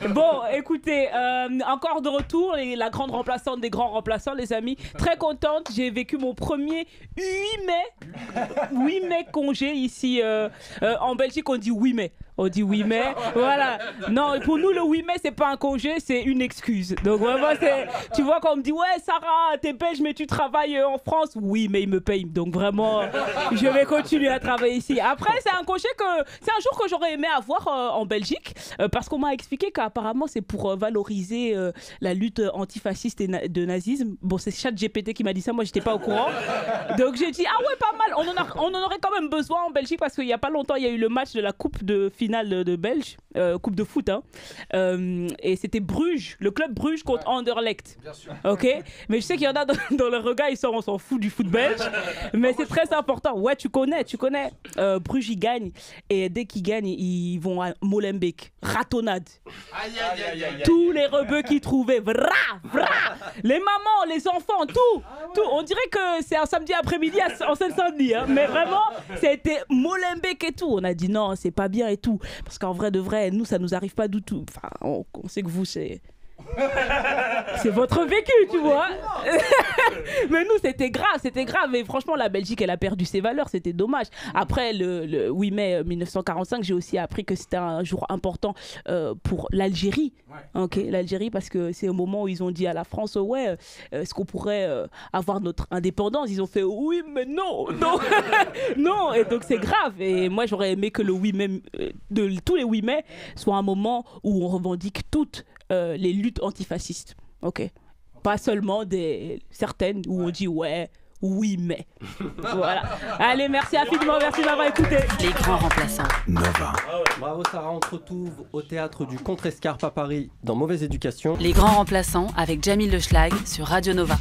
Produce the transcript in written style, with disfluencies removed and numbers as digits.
Bon, écoutez, encore de retour, la grande remplaçante des grands remplaçants, les amis. Très contente, j'ai vécu mon premier 8 mai congé ici en Belgique. On dit 8 mai. On dit 8 mai, voilà. Non, pour nous, le 8 mai, c'est pas un congé, c'est une excuse. Donc vraiment, tu vois, quand on me dit, ouais, Sarah, t'es belge, mais tu travailles en France. Oui, mais ils me payent. Donc vraiment, je vais continuer à travailler ici. Après, c'est un jour que j'aurais aimé avoir en Belgique, parce qu'on m'a expliqué qu'apparemment, c'est pour valoriser la lutte antifasciste et de nazisme. Bon, c'est ChatGPT qui m'a dit ça, moi, j'étais pas au courant. Donc j'ai dit, ah ouais, pas mal. On en aurait quand même besoin en Belgique, parce qu'il y a pas longtemps, il y a eu le match de la coupe de finale de Belge, coupe de foot, hein. Et c'était Bruges, le club Bruges contre Anderlecht. Bien sûr. Ok, mais je sais qu'il y en a dans le regard, on s'en fout du foot belge, mais c'est très important. Ouais, tu connais. Bruges, ils gagnent, et dès qu'ils gagnent, ils vont à Molenbeek, ratonnade. Tous les rebeux qu'ils trouvaient, les mamans, les enfants, tout. On dirait que c'est un samedi après-midi en Seine-Saint-Denis, hein. Mais vraiment, c'était Molenbeek et tout. On a dit non, c'est pas bien et tout. Parce qu'en vrai de vrai, nous, ça nous arrive pas du tout. Enfin, on sait que vous, c'est votre vécu, tu vois. Mais nous, c'était grave. Et franchement, la Belgique, elle a perdu ses valeurs. C'était dommage. Après, le 8 mai 1945, j'ai aussi appris que c'était un jour important pour l'Algérie. Okay, l'Algérie, parce que c'est au moment où ils ont dit à la France, ouais, est-ce qu'on pourrait avoir notre indépendance? Ils ont fait, oui, mais non. Non. Et donc, c'est grave. Et moi, j'aurais aimé que le 8 mai, tous les 8 mai, soit un moment où on revendique toutes les luttes antifascistes, ok, pas seulement certaines où on dit ouais, oui mais, voilà. Allez, merci infiniment, merci d'avoir écouté. Les grands remplaçants. Nova. Bravo Sarah, on se retrouve au théâtre du Contrescarpe à Paris dans Mauvaise Éducation. Les grands remplaçants avec Jamil Le Schlag sur Radio Nova.